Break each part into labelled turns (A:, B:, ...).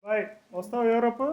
A: Vai, వస్తావా Europe?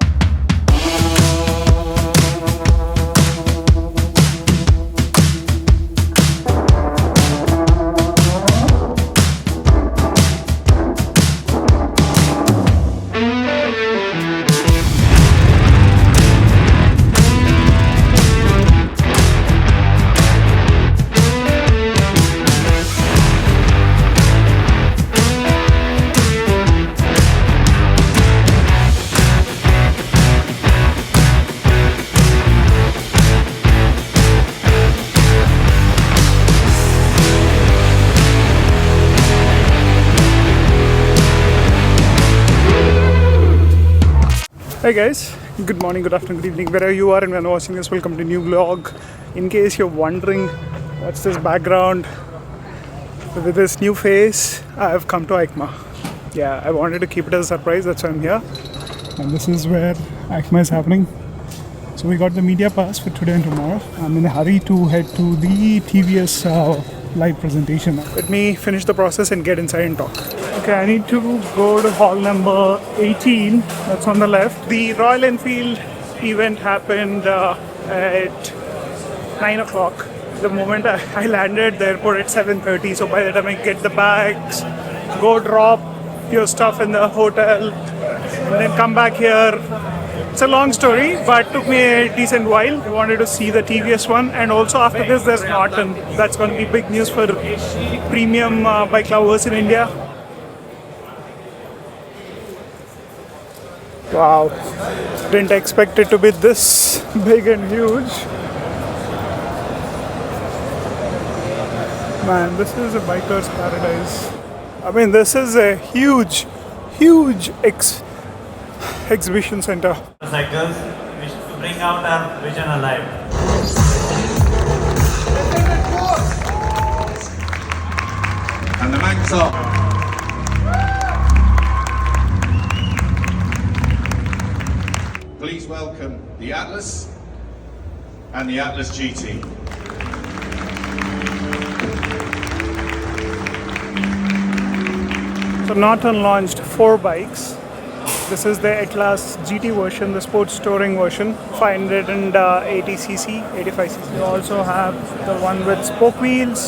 A: Hey guys, good morning, good afternoon, good evening, wherever you are and when you're watching this, welcome to new vlog. In case you're wondering what's this background with this new face, I have come to EICMA. Yeah, I wanted to keep it as a surprise, that's why I'm here. And this is where EICMA is happening. So we got the media pass for today and tomorrow. I'm in a hurry to head to the TVS live presentation. Let me finish the process and get inside and talk. Okay, I need to go to hall number 18, that's on the left. The Royal Enfield event happened at 9 o'clock. The moment I landed at the airport at 7:30, so by the time I get the bags, go drop your stuff in the hotel, and then come back here. It's a long story, but took me a decent while. I wanted to see the TVS one, and also after this there's Norton. That's going to be big news for premium bike lovers in India. Wow, didn't expect it to be this big and huge. Man, this is a biker's paradise. I mean, this is a huge exhibition center.
B: Cycles, we should bring out our vision alive.
C: And the Manx are. Please welcome the Atlas and the Atlas GT.
A: So Norton launched 4 bikes. This is the Atlas GT version, the sports touring version, 580cc, 85cc. You also have the one with spoke wheels,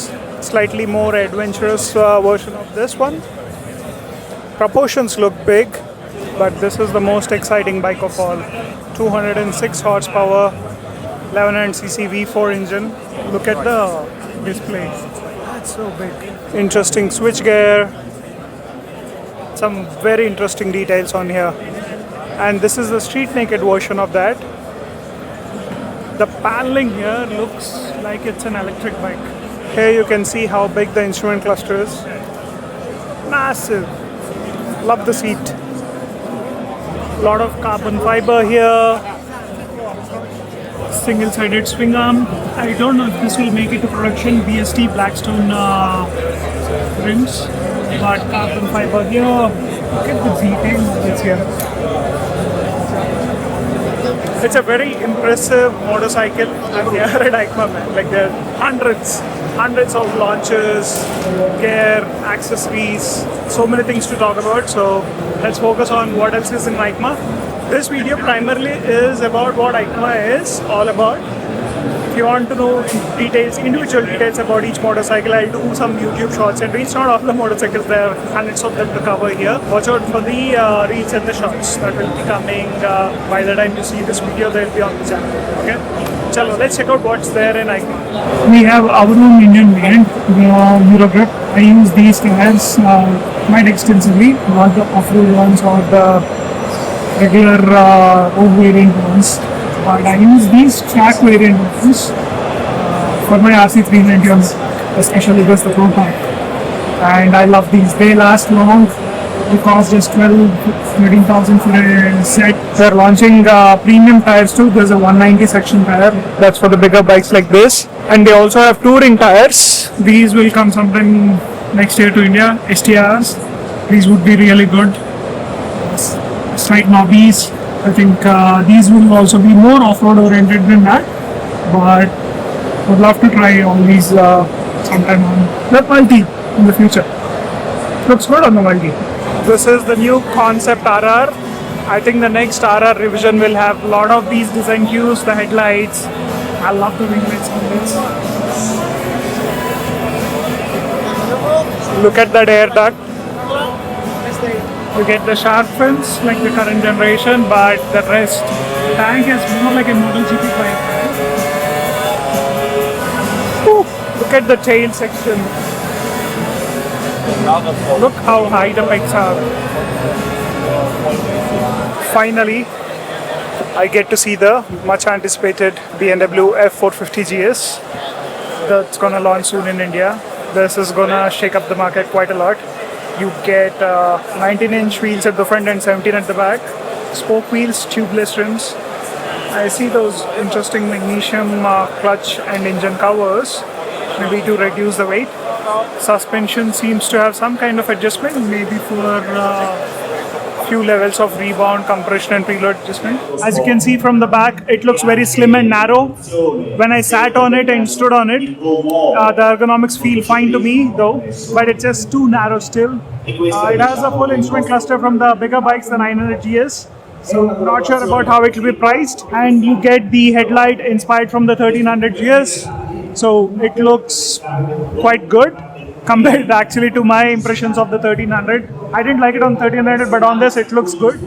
A: slightly more adventurous version of this one. Proportions look big, but this is the most exciting bike of all. 206 horsepower, 1100cc V4 engine. Look at the display. That's so big. Interesting switchgear. Some very interesting details on here. And this is the street naked version of that. The paneling here looks like it's an electric bike. Here you can see how big the instrument cluster is. Massive. Love the seat. Lot of carbon fiber here. Single-sided swing arm. I don't know if this will make it to production. BST Blackstone rims, but carbon fiber here. Look at the detail that's here. It's a very impressive motorcycle. I'm here at EICMA, man. Like there are hundreds of launches, gear, accessories, so many things to talk about. So let's focus on what else is in EICMA. This video primarily is about what EICMA is all about. If you want to know individual details about each motorcycle, I'll do some YouTube shorts and reels. Not all the motorcycles, there are hundreds of them to cover here. Watch out for the reels and the shorts that will be coming. By the time you see this video, they'll be on the channel. Okay? Chalo, let's check out what's there in EICMA. We have our own Indian brand, Groww. I use these tires quite extensively, not the off-road ones or the regular road variant ones. But I use these track variant ones for my RC390, especially because the Pro Pack. And I love these. They last long. They cost just 13,000 for a set. They're launching premium tires too. There's a 190 section tire. That's for the bigger bikes like this. And they also have touring tires. These will come sometime next year to India. STRs. These would be really good. Slight knobbies. I think these will also be more off-road oriented than that, but would love to try all these sometime on the multi in the future. Looks good on the multi. This is the new Concept RR. I think the next RR revision will have a lot of these design cues, the headlights. I love the wing lights on this. Look at that air duct. You get the shark fins like the current generation, but the rest tank is more like a MotoGP bike. Ooh, look at the tail section. Look how high the pegs are. Finally, I get to see the much anticipated BMW F450 GS that's gonna launch soon in India. This is gonna shake up the market quite a lot. You get 19-inch wheels at the front and 17 at the back. Spoke wheels, tubeless rims. I see those interesting magnesium clutch and engine covers, maybe to reduce the weight. Suspension seems to have some kind of adjustment, maybe for few levels of rebound, compression and preload adjustment. As you can see from the back, it looks very slim and narrow. When I sat on it and stood on it, the ergonomics feel fine to me though, but it's just too narrow still. It has a full instrument cluster from the bigger bikes, the 900 GS. So not sure about how it will be priced. And you get the headlight inspired from the 1300 GS. So it looks quite good compared actually to my impressions of the 1300. I didn't like it on 1300, but on this it looks good.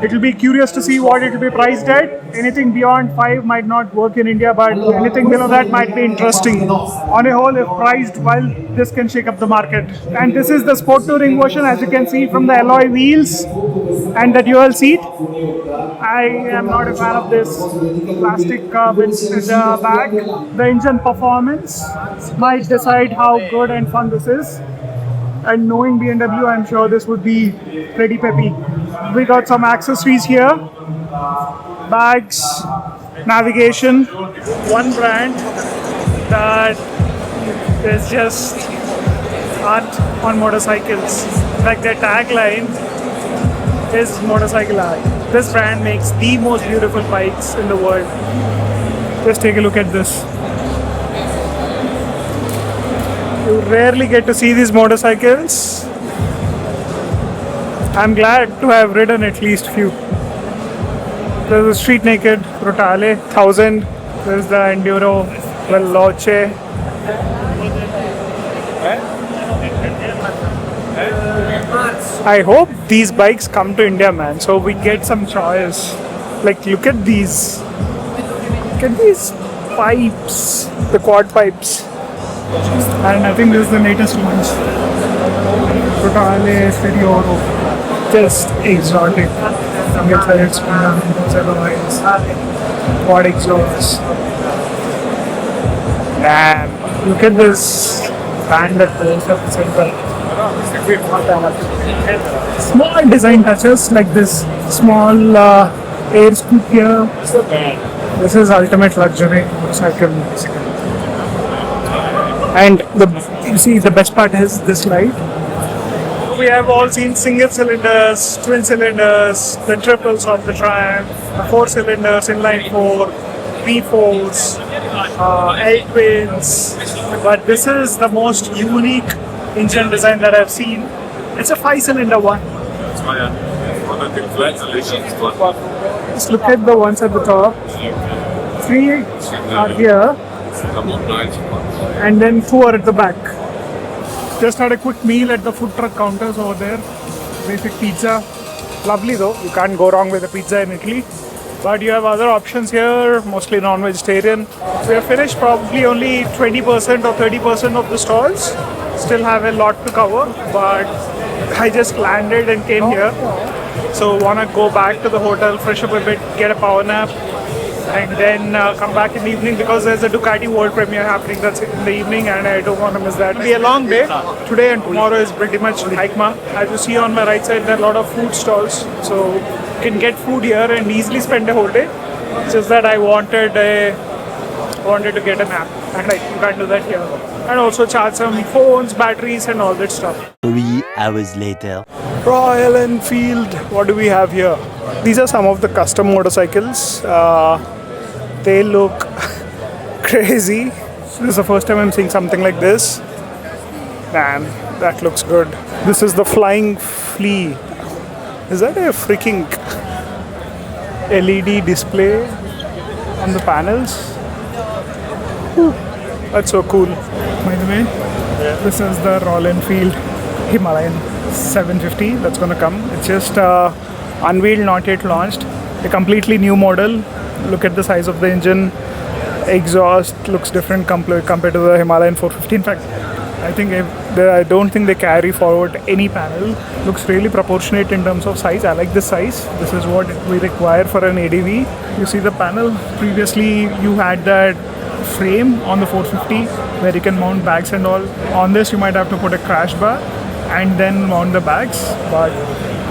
A: It will be curious to see what it will be priced at. Anything beyond 5 might not work in India, but anything below that might be interesting. On a whole, if priced well, this can shake up the market. And this is the sport touring version, as you can see from the alloy wheels and the dual seat. I am not a fan of this plastic bits in the back. The engine performance might decide how good and fun this is. And knowing BMW, I'm sure this would be pretty peppy. We got some accessories here, bags, navigation. One brand that is just art on motorcycles. Like their tagline is motorcycle art. This brand makes the most beautiful bikes in the world. Just take a look at this. You rarely get to see these motorcycles. I'm glad to have ridden at least few. There's a Street Naked Brutale 1000. There's the Enduro Veloce. I hope these bikes come to India, man, so we get some choice. Like, look at these. Look at these pipes, the quad pipes. And I think this is the latest launch. Brutale Stereo. Just exotic. Quad exhaust. Damn. Look at this band that goes up the center. Small design touches like this small air scoop here. This is ultimate luxury motorcycle. And you see the best part is this light. We have all seen single cylinders, twin cylinders, the triples of the Triumph, the 4 cylinders, inline 4, V4s, L-twins, but this is the most unique engine design that I've seen. It's a 5-cylinder one. Just look at the ones at the top. 3 are here, and then 2 are at the back. Just had a quick meal at the food truck counters over there. Basic pizza. Lovely though, you can't go wrong with a pizza in Italy. But you have other options here, mostly non-vegetarian. We have finished probably only 20% or 30% of the stalls. Still have a lot to cover, but I just landed and came here. So wanna go back to the hotel, fresh up a bit, get a power nap, and then come back in the evening because there's a Ducati World Premiere happening that's in the evening and I don't want to miss that. It'll be a long day. Today and tomorrow is pretty much EICMA. As you see on my right side, there are a lot of food stalls. So you can get food here and easily spend a whole day. It's just that I wanted to get a nap and you can't do that here. And also charge some phones, batteries and all that stuff.
D: 3 hours later.
A: Royal Enfield, what do we have here? These are some of the custom motorcycles. They look crazy. This is the first time I'm seeing something like this. Man, that looks good. This is the Flying Flea. Is that a freaking LED display on the panels? Ooh, that's so cool. By the way, this is the Royal Enfield Himalayan 750 that's gonna come. It's just unveiled, not yet launched. A completely new model. Look at the size of the engine. Exhaust looks different compared to the Himalayan 450. In fact, I don't think they carry forward any panel. Looks really proportionate in terms of size. I like this size. This is what we require for an ADV. You see the panel. Previously, you had that frame on the 450 where you can mount bags and all. On this, you might have to put a crash bar and then mount the bags. But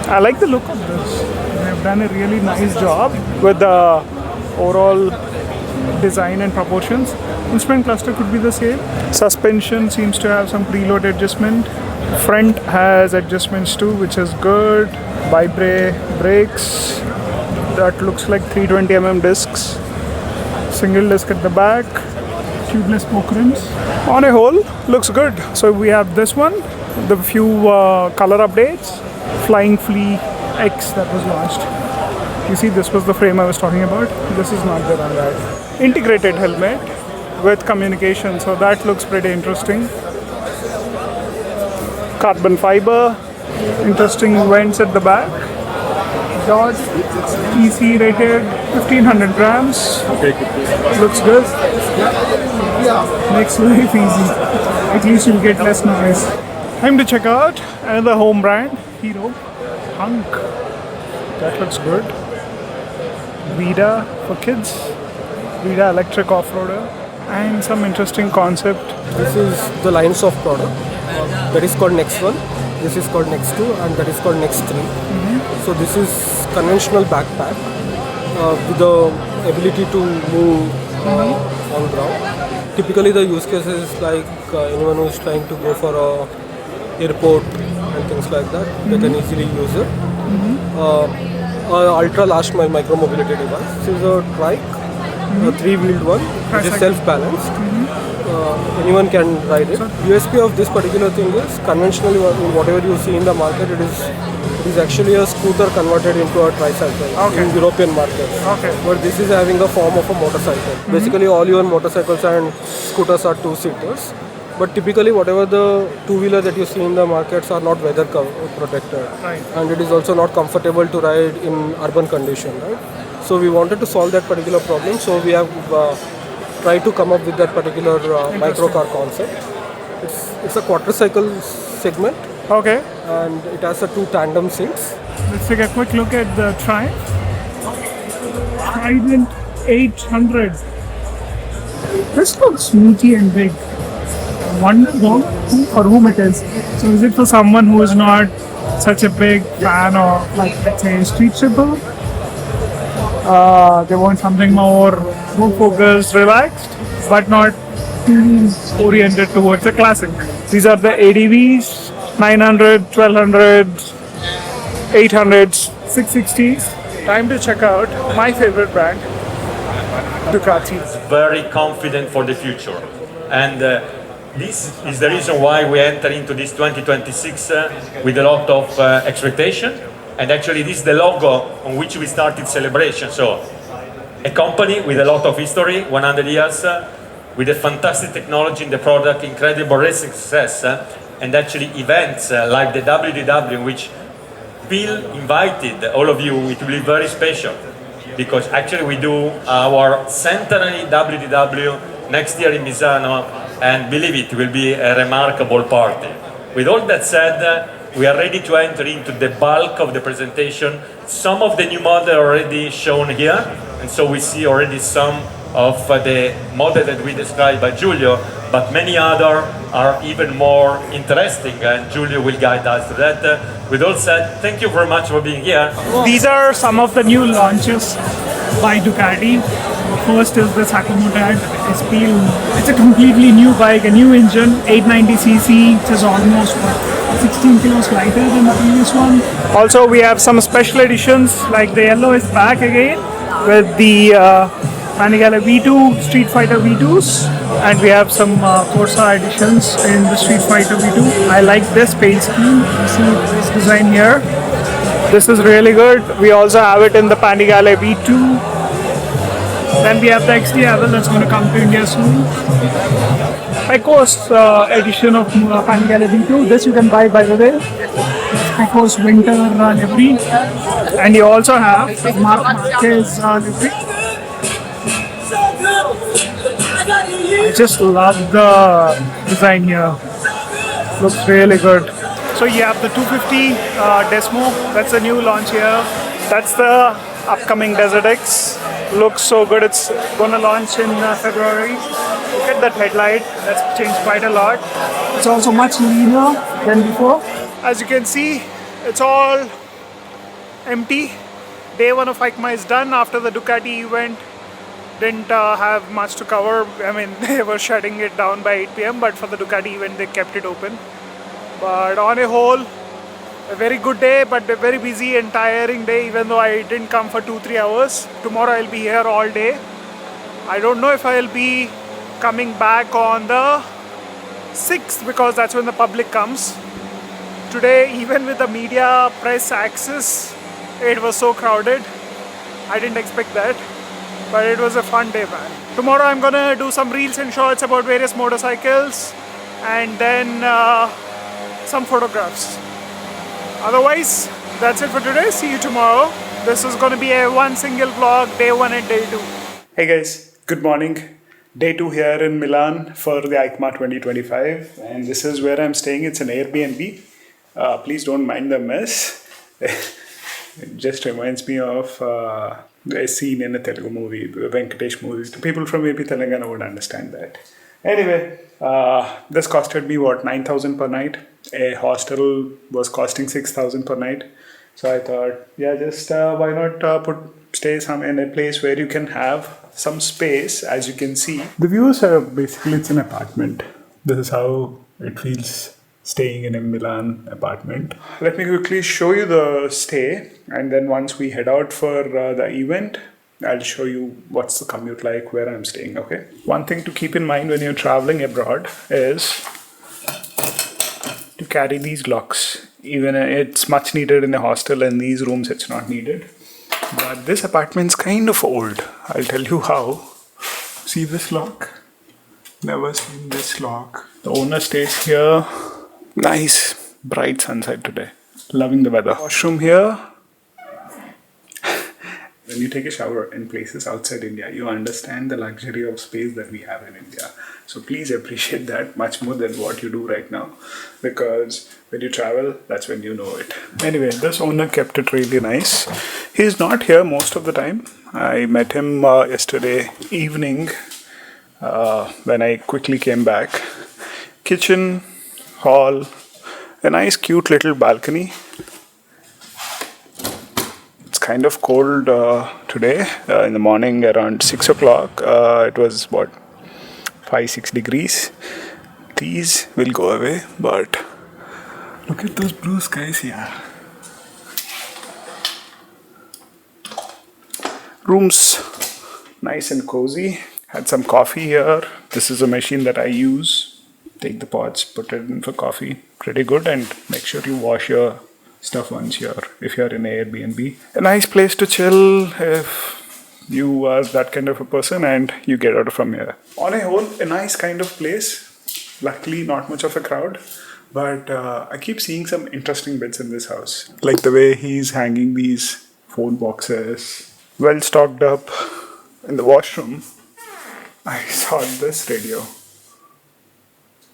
A: I like the look of this. They've done a really nice job with the overall design and proportions. Instrument cluster could be the same. Suspension seems to have some preload adjustment. Front has adjustments too, which is good. Brakes. That looks like 320mm discs. Single disc at the back. Tubeless spoke rims. On a whole, looks good. So we have this one, the few color updates. Flying Flea X that was launched. You see, this was the frame I was talking about. This is not there on that. Integrated helmet with communication, so that looks pretty interesting. Carbon fiber, interesting vents at the back. Dodge EC rated 1500 grams. Looks good. Makes life easy. At least you'll get less noise. Time to check out another home brand, Hero Hunk. That looks good. Vida for kids. Vida electric off-roader. And some interesting concept.
E: This is the lines of product. That is called Next 1. This is called Next 2, and that is called Next 3. So this is conventional backpack with the ability to move on ground. Typically the use cases like anyone who is trying to go for a airport and things like that, they can easily use it. Ultra last mile micro mobility device. This is a trike, a three-wheeled one. It is self-balanced. Anyone can ride it. USP of this particular thing is conventionally whatever you see in the market, it is actually a scooter converted into a tricycle in European markets. But this is having the form of a motorcycle. Basically all your motorcycles and scooters are two-seaters. But typically whatever the two-wheeler that you see in the markets are not weather protected. And it is also not comfortable to ride in urban condition. So we wanted to solve that particular problem. So we have tried to come up with that particular microcar concept. It's a quadricycle segment.
A: Okay.
E: And it has two tandem seats.
A: Let's take a quick look at the Triumph. Trident 800. This looks meaty and big. I wonder for whom it is. So is it for someone who is not such a big fan of, like, let's say, street triple? They want something more focused, relaxed, but not too oriented towards the classic. These are the ADVs, 900, 1200s, 800s, 660s. Time to check out my favorite brand, Ducati.
F: Very confident for the future, and this is the reason why we enter into this 2026 with a lot of expectation. And actually this is the logo on which we started celebration. So a company with a lot of history, 100 years, with a fantastic technology in the product, incredible racing success, and actually events like the WDW, in which Bill invited all of you. It will be very special because actually we do our centenary WDW next year in Misano, and believe it, will be a remarkable party. With all that said, we are ready to enter into the bulk of the presentation. Some of the new models are already shown here, and so we see already some of the models that we described by Giulio, but many other are even more interesting, and Giulio will guide us to that. With all said, thank you very much for being here.
A: These are some of the new launches by Ducati. First is the Sakamoto SP. It's a completely new bike, a new engine, 890cc, which is almost 16 kilos lighter than the previous one. Also, we have some special editions, like the yellow is back again with the Panigale V2, Street Fighter V2s, and we have some Corsa editions in the Street Fighter V2. I like this paint scheme. You see this design here. This is really good. We also have it in the Panigale V2. Then we have the XT that's going to come to India soon. Echo's edition of Panigale V2. This you can buy, by the way. Echo's winter livery. And you also have Mark Marquez livery. I just love the design here. Looks really good. So you have the 250 Desmo. That's a new launch here. That's the upcoming Desert X. Looks so good. It's gonna launch in February. Look at that headlight. That's changed quite a lot. It's also much leaner than before. As you can see, it's all empty. Day 1 of EICMA is done. After the Ducati event, didn't have much to cover. I mean, they were shutting it down by 8 p.m. But for the Ducati event, they kept it open. But on a whole, a very good day, but a very busy and tiring day, even though I didn't come for 2-3 hours. Tomorrow I'll be here all day. I don't know if I'll be coming back on the 6th because that's when the public comes. Today, even with the media press access, it was so crowded. I didn't expect that, but it was a fun day, man. Tomorrow I'm gonna do some reels and shorts about various motorcycles and then some photographs. Otherwise, that's it for today. See you tomorrow. This is going to be a one single vlog, day 1 and day 2. Hey guys, good morning. Day 2 here in Milan for the EICMA 2025, and this is where I'm staying. It's an Airbnb. Please don't mind the mess. It just reminds me of a scene in a Telugu movie, the Venkatesh movies. People from maybe Telangana would understand that. Anyway, this costed me what, 9,000 per night. A hostel was costing 6,000 per night. So I thought, yeah, just why not stay some in a place where you can have some space. As you can see, the views are basically, it's an apartment. This is how it feels staying in a Milan apartment. Let me quickly show you the stay, and then once we head out for the event, I'll show you what's the commute like, where I'm staying, okay? One thing to keep in mind when you're traveling abroad is to carry these locks. Even it's much needed in a hostel, and these rooms it's not needed. But this apartment's kind of old. I'll tell you how. See this lock? Never seen this lock. The owner stays here. Nice, bright sunset today. Loving the weather. Washroom here. When you take a shower in places outside India, you understand the luxury of space that we have in India. So please appreciate that much more than what you do right now. Because when you travel, that's when you know it. Anyway, this owner kept it really nice. He's not here most of the time. I met him yesterday evening when I quickly came back. Kitchen, hall, a nice cute little balcony. Kind of cold today. In the morning around 6 o'clock, it was what, 5-6 degrees. These will go away, but look at those blue skies here. Rooms nice and cozy. Had some coffee here. This is a machine that I use. Take the pots, put it in for coffee. Pretty good, and make sure you wash your stuff once if you're in Airbnb. A nice place to chill if you are that kind of a person and you get out from here. On a whole, a nice kind of place. Luckily, not much of a crowd, but I keep seeing some interesting bits in this house. Like the way he's hanging these phone boxes. Well stocked up. In the washroom, I saw this radio.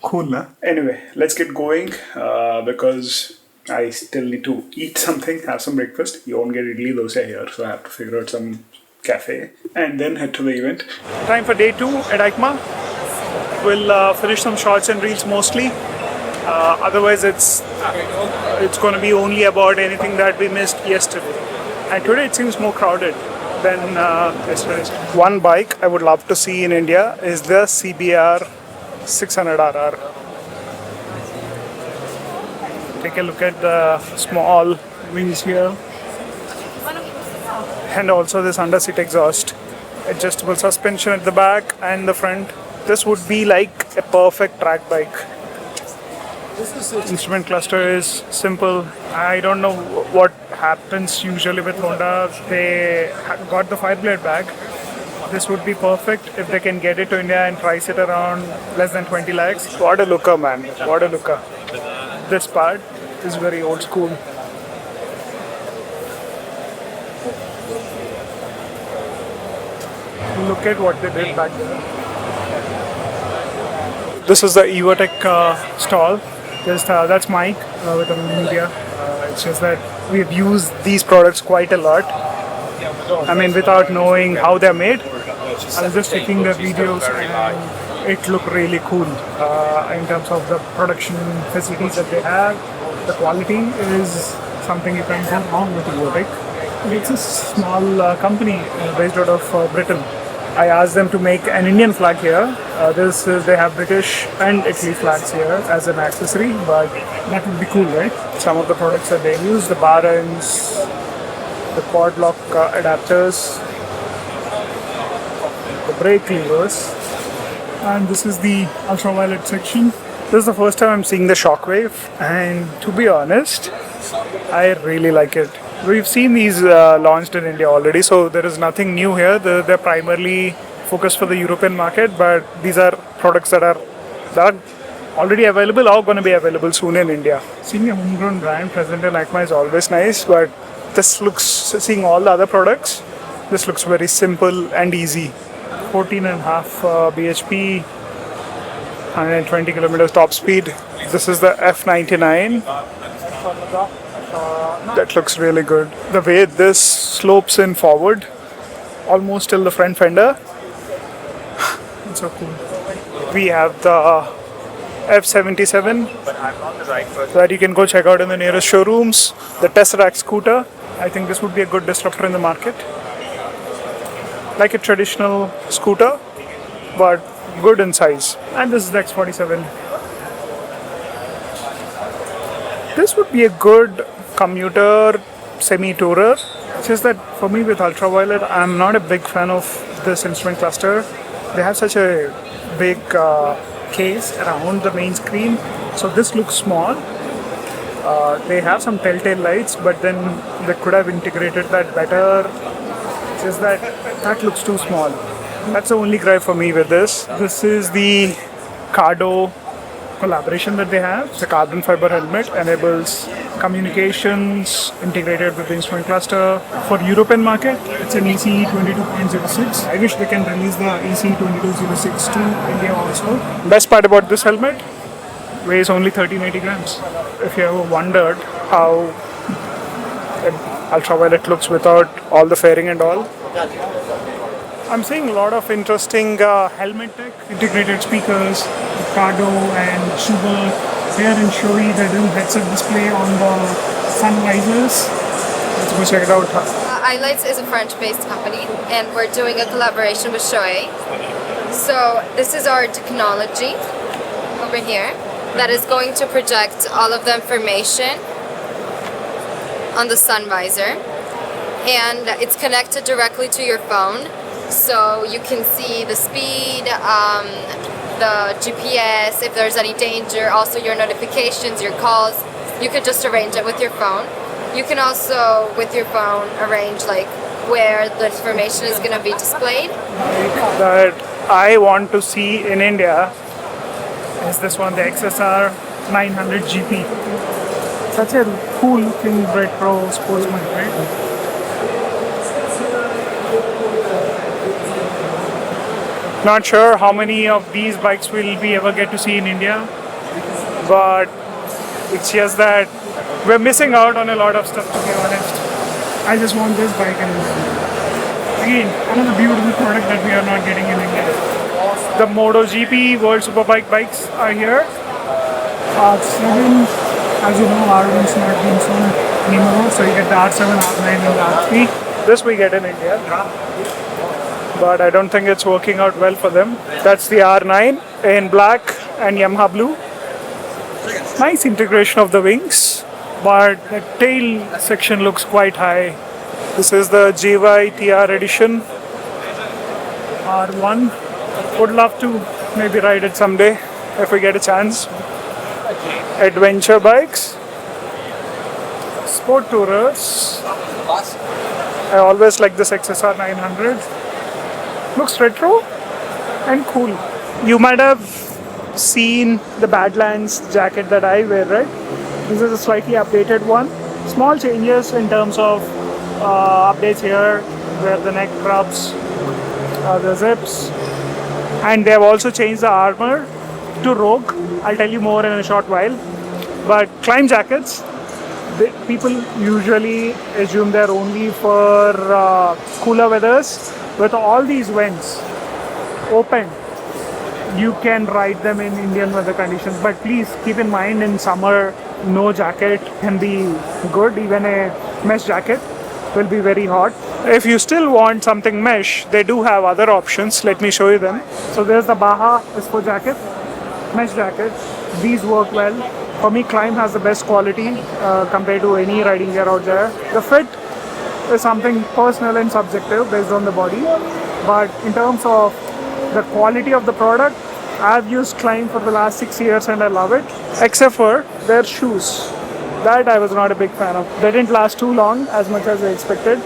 A: Cool, na? Anyway, let's get going because I still need to eat something, have some breakfast. You won't get idli dosa here, so I have to figure out some cafe and then head to the event. Time for day 2 at EICMA. We'll finish some shorts and reels mostly. Otherwise, it's going to be only about anything that we missed yesterday. And today it seems more crowded than yesterday. One bike I would love to see in India is the CBR 600RR. Take a look at the small wings here, and also this under-seat exhaust, adjustable suspension at the back and the front. This would be like a perfect track bike. Instrument cluster is simple. I don't know happens usually with Honda. They got the 5-blade bag. This would be perfect if they can get it to India and price it around less than 20 lakhs. What a looker, man. What a looker. This part is very old school. Look at what they did back there. This is the Evotech stall. That's Mike with the media. It's just that we've used these products quite a lot. I mean, without knowing how they're made. I was just checking the videos and it looked really cool in terms of the production facilities that they have. The quality is something you can't go wrong with Evotech. It's a small company based out of Britain. I asked them to make an Indian flag here. They have British and Italy flags here as an accessory, but that would be cool, right? Some of the products that they use, the bar ends, the quad lock adapters, the brake levers, and this is the ultraviolet section. This is the first time I'm seeing the Shockwave, and to be honest, I really like it. We've seen these launched in India already, so there is nothing new here. They're primarily focused for the European market, but these are products that are already available or going to be available soon in India. Seeing a homegrown brand present in EICMA is always nice, but seeing all the other products, this looks very simple and easy. 14.5 bhp, 120 kilometers top speed. This is the F99. That looks really good. The way this slopes in forward, almost till the front fender. It's so cool. We have the F77 that you can go check out in the nearest showrooms. The Tesseract scooter. I think this would be a good disruptor in the market. Like a traditional scooter, but good in size. And this is the X47. This would be a good commuter semi-tourer. It's just that for me with ultraviolet, I'm not a big fan of this instrument cluster. They have such a big case around the main screen, so this looks small. They have some telltale lights, but then they could have integrated that better. It's just that looks too small. That's the only gripe for me with this. This is the Cardo collaboration that they have. It's a carbon fiber helmet, enables communications integrated with the instrument cluster. For European market, it's an ECE 22.06. I wish they can release the ECE 2206 to India also. Best part about this helmet, weighs only 1380 grams. If you ever wondered how ultraviolet looks without all the fairing and all, I'm seeing a lot of interesting helmet tech, integrated speakers, Cardo and Schubert. Here in Shoei, they do headset display on the sun visors. Let's go check it out.
G: EICMA is a French-based company, and we're doing a collaboration with Shoei. So this is our technology over here that is going to project all of the information on the sun visor, and it's connected directly to your phone. So you can see the speed, the GPS, if there's any danger, also your notifications, your calls. You could just arrange it with your phone. You can also, with your phone, arrange like where the information is going to be displayed.
A: That I want to see in India is this one, the XSR 900 GP. Such a cool looking retro sportsman, right? Not sure how many of these bikes will we ever get to see in India, but it's just that we're missing out on a lot of stuff, to be honest. I just want this bike, and again, another beautiful product that we are not getting in India. The MotoGP World Superbike bikes are here. R7, as you know, R1's not being sold anymore, so you get the R7, R9 and the R3. This we get in India, but I don't think it's working out well for them. That's the R9 in black and Yamaha blue. Nice integration of the wings, but the tail section looks quite high. This is the GY TR edition R1. Would love to maybe ride it someday if we get a chance. Adventure bikes. sport tourers. I always like this XSR 900. Looks retro and cool. You might have seen the Badlands jacket that I wear, right? This is a slightly updated one. Small changes in terms of updates here, where the neck rubs, the zips, and they have also changed the armor to Rogue. I'll tell you more in a short while. But climb jackets, people usually assume they're only for cooler weathers. With all these vents open, you can ride them in Indian weather conditions. But please keep in mind, in summer, no jacket can be good. Even a mesh jacket will be very hot. If you still want something mesh, they do have other options. Let me show you them. So there's the Baja ISPO jacket, mesh jacket. These work well. For me, Climb has the best quality compared to any riding gear out there. The fit is something personal and subjective based on the body. But in terms of the quality of the product, I've used Climb for the last 6 years and I love it. Except for their shoes. That I was not a big fan of. They didn't last too long as much as I expected.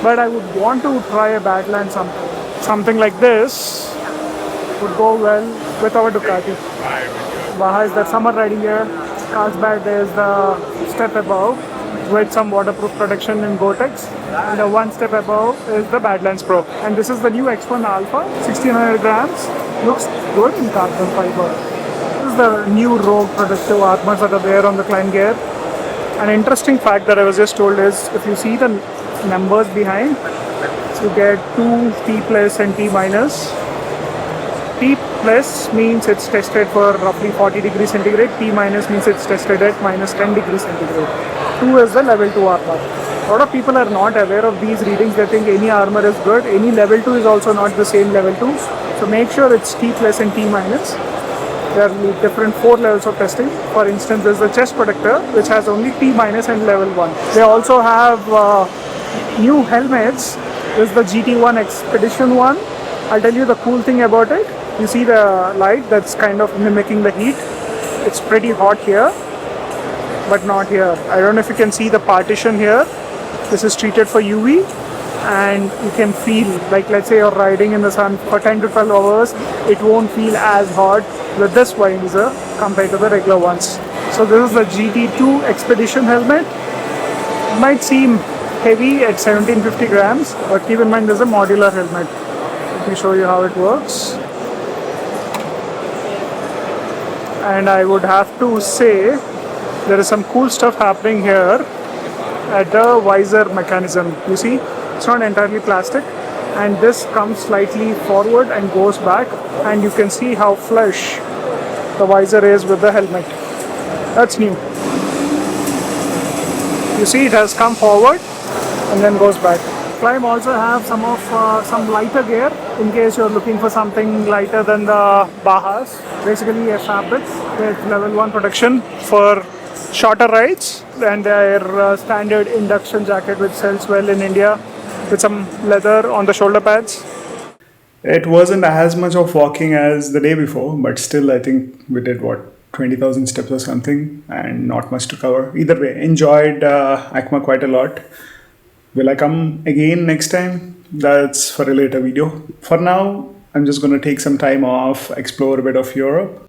A: But I would want to try a Badland something like this would go well with our Ducati. Baja is the summer riding gear. Carlsbad is the step above with some waterproof protection in Gore-Tex. And the one step above is the Badlands Pro. And this is the new X1 Alpha, 1600 grams. Looks good in carbon fiber. This is the new Rogue protective armors that are there on the Climb gear. An interesting fact that I was just told is, if you see the numbers behind, you get 2 T plus and T minus. T plus means it's tested for roughly 40 degrees centigrade. T minus means it's tested at minus 10 degrees centigrade. 2 is the level 2 armor. A lot of people are not aware of these readings. They think any armor is good. Any level 2 is also not the same level 2. So make sure it's T plus and T minus. There are different 4 levels of testing. For instance, there's the chest protector, which has only T minus and level 1. They also have new helmets. This is the GT1 Expedition one. I'll tell you the cool thing about it. You see the light that's kind of mimicking the heat. It's pretty hot here, but not here. I don't know if you can see the partition here. This is treated for UV, and you can feel, like, let's say you're riding in the sun for 10 to 12 hours, it won't feel as hot with this visor compared to the regular ones. So this is the GT2 Expedition helmet. It might seem heavy at 1750 grams, but keep in mind this is a modular helmet. Let me show you how it works. And I would have to say there is some cool stuff happening here at the visor mechanism. You see, it's not entirely plastic, and this comes slightly forward and goes back, and you can see how flush the visor is with the helmet. That's new. You see, it has come forward and then goes back. Climb also have some lighter gear in case you're looking for something lighter than the Bajas. Basically a fabric with level 1 protection for shorter rides, and their standard induction jacket which sells well in India with some leather on the shoulder pads. It wasn't as much of walking as the day before, but still I think we did 20,000 steps or something, and not much to cover. Either way, enjoyed EICMA quite a lot. Will I come again next time? That's for a later video. For now, I'm just going to take some time off, explore a bit of Europe.